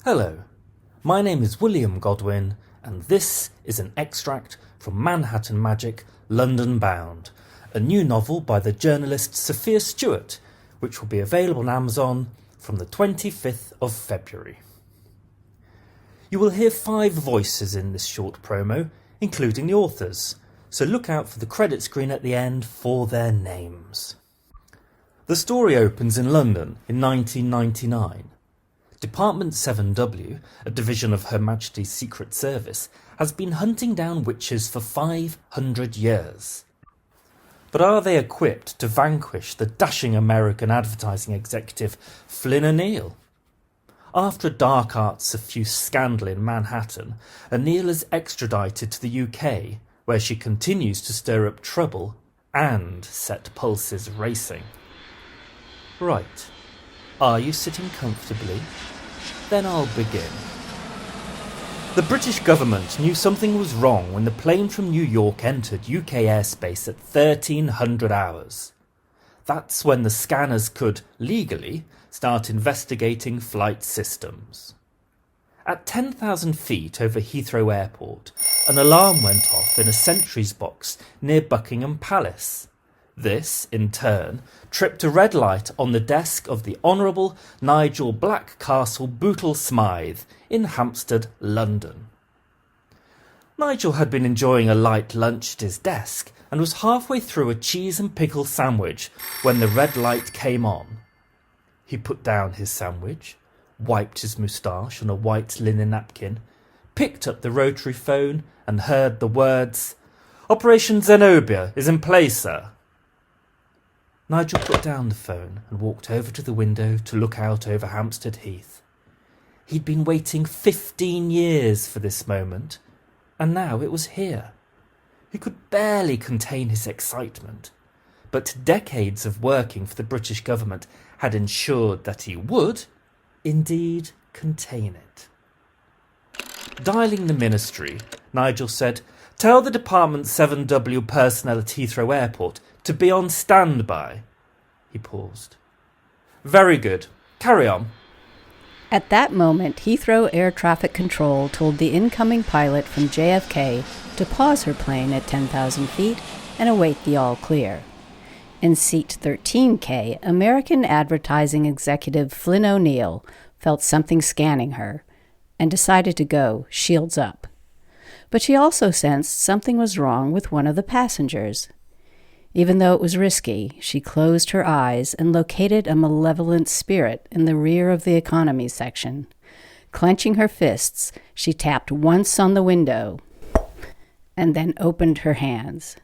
Hello, my name is William Godwin, and this is an extract from Manhattan Magic, London Bound, a new novel by the journalist Sophia Stewart, which will be available on Amazon from the 25th of February. You will hear 5 voices in this short promo, including the authors, so look out for the credit screen at the end for their names. The story opens in London in 1999. Department 7W, a division of Her Majesty's Secret Service, has been hunting down witches for 500 years. But are they equipped to vanquish the dashing American advertising executive Flynn O'Neill? After a dark arts suffused scandal in Manhattan, O'Neill is extradited to the UK, where she continues to stir up trouble and set pulses racing. Right, are you sitting comfortably? Then I'll begin. The British government knew something was wrong when the plane from New York entered UK airspace at 1300 hours. That's when the scanners could, legally, start investigating flight systems. At 10,000 feet over Heathrow Airport, an alarm went off in a sentry's box near Buckingham Palace. This, in turn, tripped a red light on the desk of the Honourable Nigel Blackcastle Bootle Smythe in Hampstead, London. Nigel had been enjoying a light lunch at his desk and was halfway through a cheese and pickle sandwich when the red light came on. He put down his sandwich, wiped his moustache on a white linen napkin, picked up the rotary phone and heard the words, "Operation Zenobia is in place, sir." Nigel put down the phone and walked over to the window to look out over Hampstead Heath. He'd been waiting 15 years for this moment, and now it was here. He could barely contain his excitement, but decades of working for the British government had ensured that he would, indeed, contain it. Dialing the ministry, Nigel said, "Tell the Department 7W personnel at Heathrow Airport to be on standby." He paused. "Very good. Carry on." At that moment, Heathrow Air Traffic Control told the incoming pilot from JFK to pause her plane at 10,000 feet and await the all-clear. In seat 13K, American advertising executive Flynn O'Neill felt something scanning her and decided to go, shields up. But she also sensed something was wrong with one of the passengers. Even though it was risky, she closed her eyes and located a malevolent spirit in the rear of the economy section. Clenching her fists, she tapped once on the window and then opened her hands.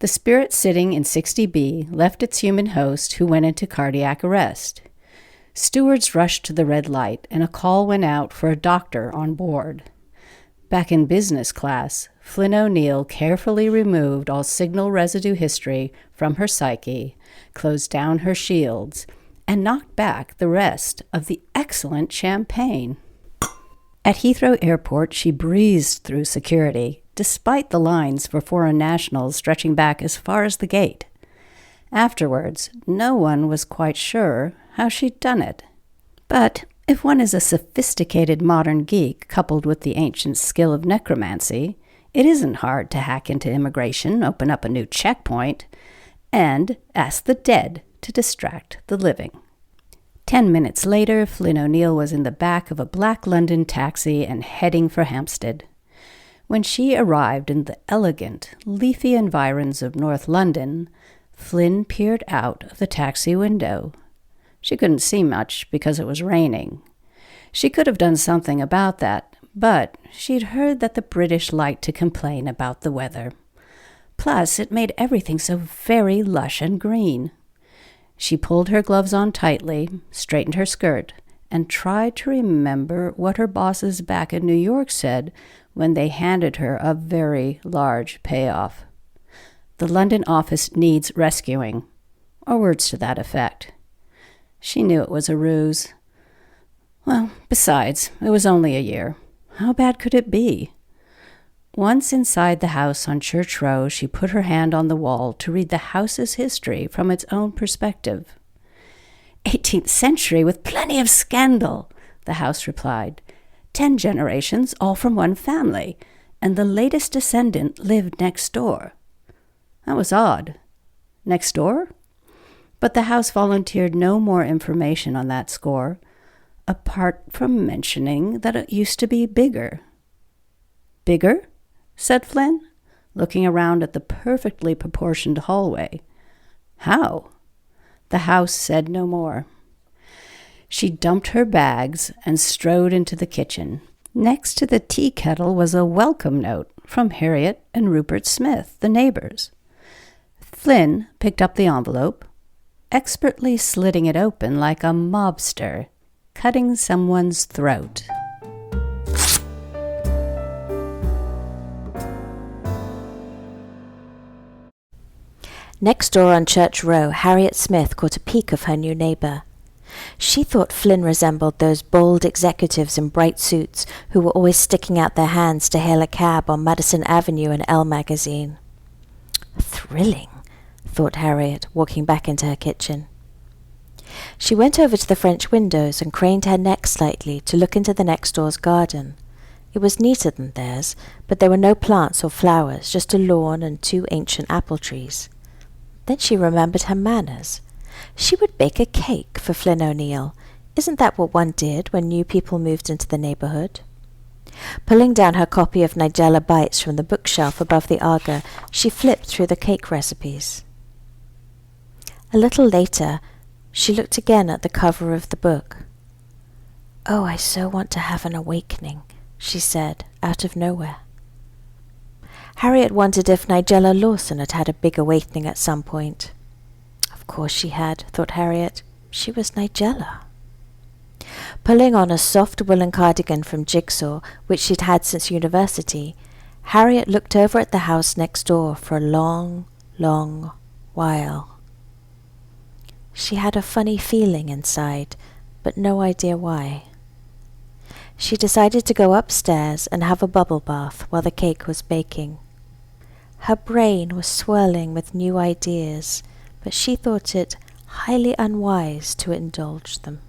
The spirit sitting in 60B left its human host, who went into cardiac arrest. Stewards rushed to the red light, and a call went out for a doctor on board. Back in business class, Flynn O'Neill carefully removed all signal residue history from her psyche, closed down her shields, and knocked back the rest of the excellent champagne. At Heathrow Airport, she breezed through security, despite the lines for foreign nationals stretching back as far as the gate. Afterwards, no one was quite sure how she'd done it. But if one is a sophisticated modern geek coupled with the ancient skill of necromancy, it isn't hard to hack into immigration, open up a new checkpoint, and ask the dead to distract the living. 10 minutes later, Flynn O'Neill was in the back of a black London taxi and heading for Hampstead. When she arrived in the elegant, leafy environs of North London, Flynn peered out of the taxi window. She couldn't see much because it was raining. She could have done something about that, but she'd heard that the British liked to complain about the weather. Plus, it made everything so very lush and green. She pulled her gloves on tightly, straightened her skirt, and tried to remember what her bosses back in New York said when they handed her a very large payoff. "The London office needs rescuing," or words to that effect. She knew it was a ruse. Well, besides, it was only a year. How bad could it be? Once inside the house on Church Row, she put her hand on the wall to read the house's history from its own perspective. 18th century with plenty of scandal, the house replied. 10 generations, all from one family, and the latest descendant lived next door. That was odd. Next door? But the house volunteered no more information on that score, apart from mentioning that it used to be bigger. Bigger? Said Flynn, looking around at the perfectly proportioned hallway. How? The house said no more. She dumped her bags and strode into the kitchen. Next to the tea kettle was a welcome note from Harriet and Rupert Smith, the neighbors. Flynn picked up the envelope, expertly slitting it open like a mobster, cutting someone's throat. Next door on Church Row, Harriet Smith caught a peek of her new neighbour. She thought Flynn resembled those bold executives in bright suits who were always sticking out their hands to hail a cab on Madison Avenue in Elle magazine. Thrilling, thought Harriet, walking back into her kitchen. She went over to the French windows and craned her neck slightly to look into the next door's garden. It was neater than theirs, but there were no plants or flowers, just a lawn and 2 ancient apple trees. Then she remembered her manners. She would bake a cake for Flynn O'Neill. Isn't that what one did when new people moved into the neighborhood? Pulling down her copy of Nigella Bites from the bookshelf above the Aga, she flipped through the cake recipes. A little later, she looked again at the cover of the book. "Oh, I so want to have an awakening," she said, out of nowhere. Harriet wondered if Nigella Lawson had had a big awakening at some point. Of course she had, thought Harriet. She was Nigella. Pulling on a soft woolen cardigan from Jigsaw, which she'd had since university, Harriet looked over at the house next door for a long, long while. She had a funny feeling inside, but no idea why. She decided to go upstairs and have a bubble bath while the cake was baking. Her brain was swirling with new ideas, but she thought it highly unwise to indulge them.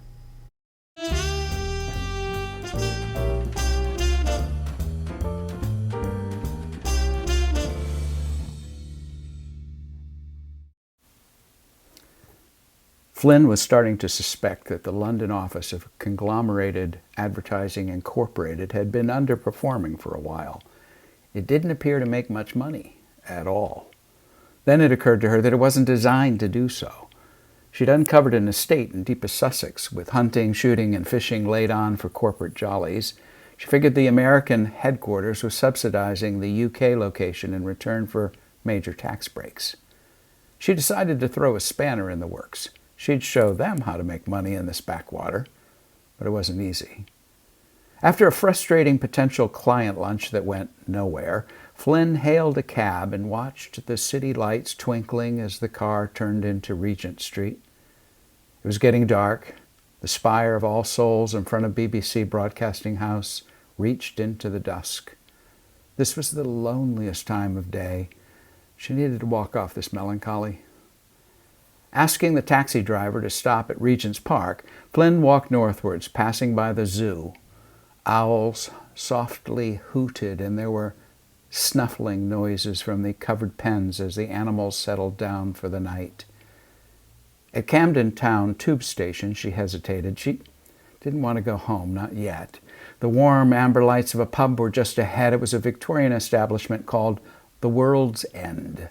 Flynn was starting to suspect that the London office of Conglomerated Advertising Incorporated had been underperforming for a while. It didn't appear to make much money at all. Then it occurred to her that it wasn't designed to do so. She'd uncovered an estate in deepest Sussex with hunting, shooting, and fishing laid on for corporate jollies. She figured the American headquarters was subsidizing the UK location in return for major tax breaks. She decided to throw a spanner in the works. She'd show them how to make money in this backwater, but it wasn't easy. After a frustrating potential client lunch that went nowhere, Flynn hailed a cab and watched the city lights twinkling as the car turned into Regent Street. It was getting dark. The spire of All Souls in front of BBC Broadcasting House reached into the dusk. This was the loneliest time of day. She needed to walk off this melancholy. Asking the taxi driver to stop at Regent's Park, Flynn walked northwards, passing by the zoo. Owls softly hooted, and there were snuffling noises from the covered pens as the animals settled down for the night. At Camden Town tube station, she hesitated. She didn't want to go home, not yet. The warm amber lights of a pub were just ahead. It was a Victorian establishment called The World's End.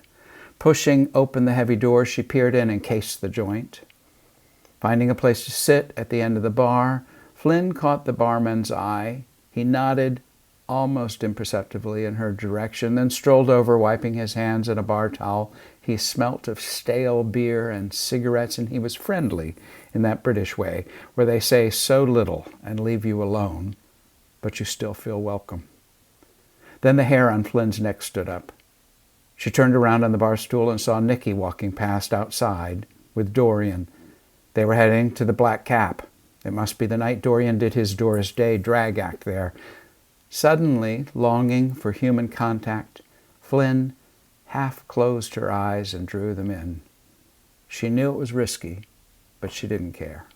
Pushing open the heavy door, she peered in and cased the joint. Finding a place to sit at the end of the bar, Flynn caught the barman's eye. He nodded almost imperceptibly in her direction, then strolled over, wiping his hands in a bar towel. He smelt of stale beer and cigarettes, and he was friendly in that British way, where they say so little and leave you alone, but you still feel welcome. Then the hair on Flynn's neck stood up. She turned around on the bar stool and saw Nicky walking past outside with Dorian. They were heading to the Black Cap. It must be the night Dorian did his Doris Day drag act there. Suddenly, longing for human contact, Flynn half closed her eyes and drew them in. She knew it was risky, but she didn't care.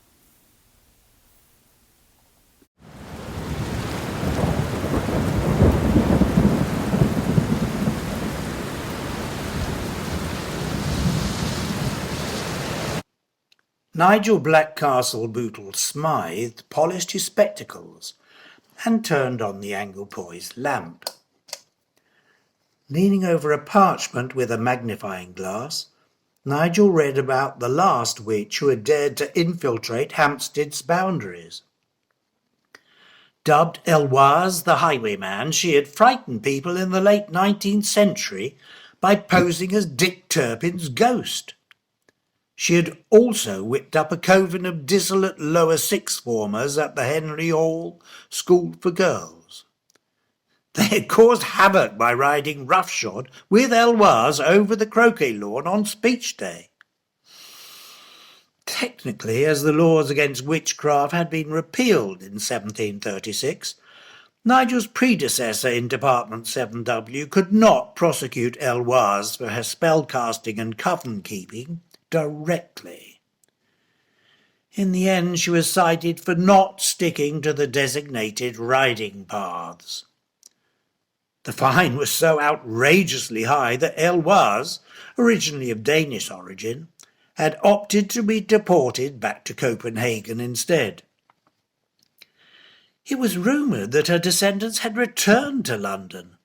Nigel Blackcastle-Bootle Smythe polished his spectacles and turned on the Anglepoise lamp. Leaning over a parchment with a magnifying glass, Nigel read about the last witch who had dared to infiltrate Hampstead's boundaries. Dubbed Eloise the Highwayman, she had frightened people in the late 19th century by posing as Dick Turpin's ghost. She had also whipped up a coven of dissolute lower sixth formers at the Henry Hall School for Girls. They had caused havoc by riding roughshod with Eloise over the croquet lawn on Speech Day. Technically, as the laws against witchcraft had been repealed in 1736, Nigel's predecessor in Department 7W could not prosecute Eloise for her spellcasting and coven-keeping directly. In the end, she was cited for not sticking to the designated riding paths. The fine was so outrageously high that Eloise, originally of Danish origin, had opted to be deported back to Copenhagen instead. It was rumoured that her descendants had returned to London,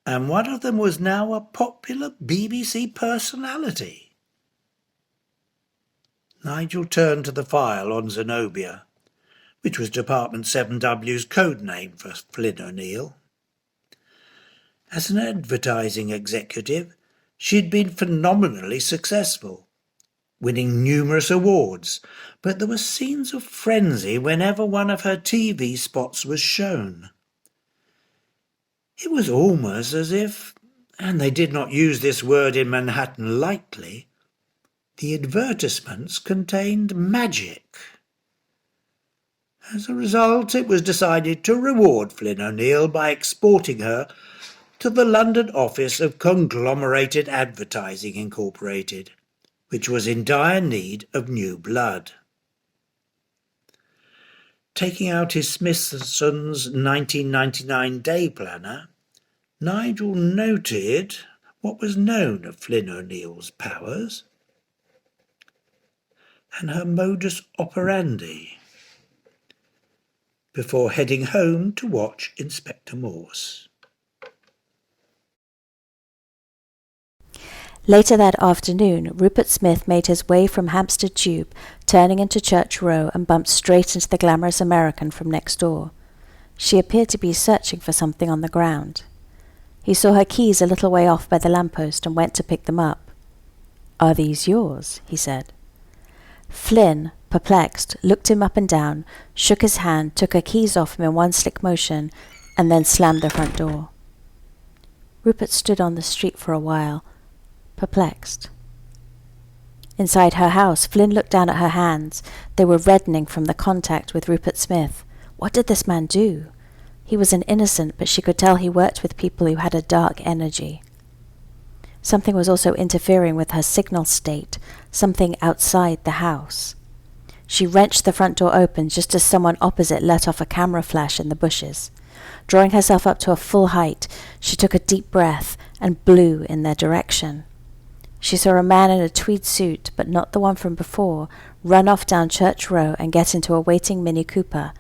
and one of them was now a popular BBC personality. Nigel turned to the file on Zenobia, which was Department 7W's code name for Flynn O'Neill. As an advertising executive, she'd been phenomenally successful, winning numerous awards, but there were scenes of frenzy whenever one of her TV spots was shown. It was almost as if, and they did not use this word in Manhattan lightly, the advertisements contained magic. As a result, it was decided to reward Flynn O'Neill by exporting her to the London office of Conglomerated Advertising Incorporated, which was in dire need of new blood. Taking out his Smithson's 1999 day planner, Nigel noted what was known of Flynn O'Neill's powers and her modus operandi before heading home to watch Inspector Morse. Later that afternoon, Rupert Smith made his way from Hampstead Tube, turning into Church Row, and bumped straight into the glamorous American from next door. She appeared to be searching for something on the ground. He saw her keys a little way off by the lamppost and went to pick them up. "Are these yours?" he said. Flynn, perplexed, looked him up and down, shook his hand, took her keys off him in one slick motion, and then slammed the front door. Rupert stood on the street for a while, perplexed. Inside her house, Flynn looked down at her hands. They were reddening from the contact with Rupert Smith. What did this man do? He was an innocent, but she could tell he worked with people who had a dark energy. Something was also interfering with her signal state, something outside the house. She wrenched the front door open just as someone opposite let off a camera flash in the bushes. Drawing herself up to a full height, she took a deep breath and blew in their direction. She saw a man in a tweed suit, but not the one from before, run off down Church Row and get into a waiting Mini Cooper,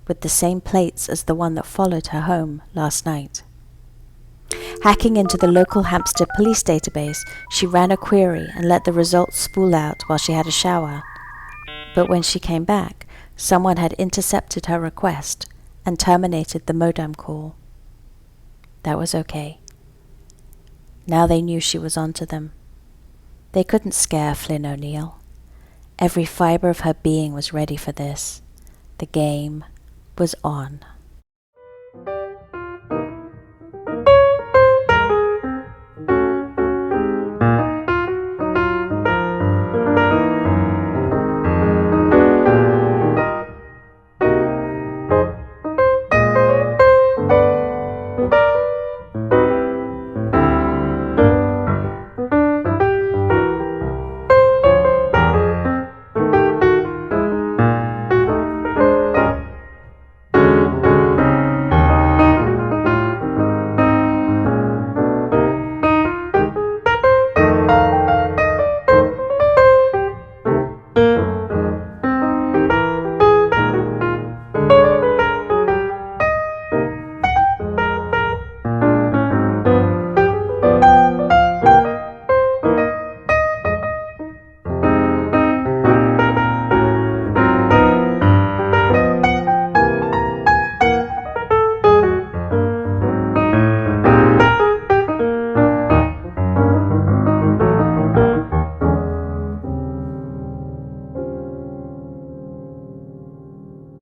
with the same plates as the one that followed her home last night. Hacking into the local Hampstead police database, she ran a query and let the results spool out while she had a shower. But when she came back, someone had intercepted her request and terminated the modem call. That was okay. Now they knew she was onto them. They couldn't scare Flynn O'Neill. Every fibre of her being was ready for this. The game was on.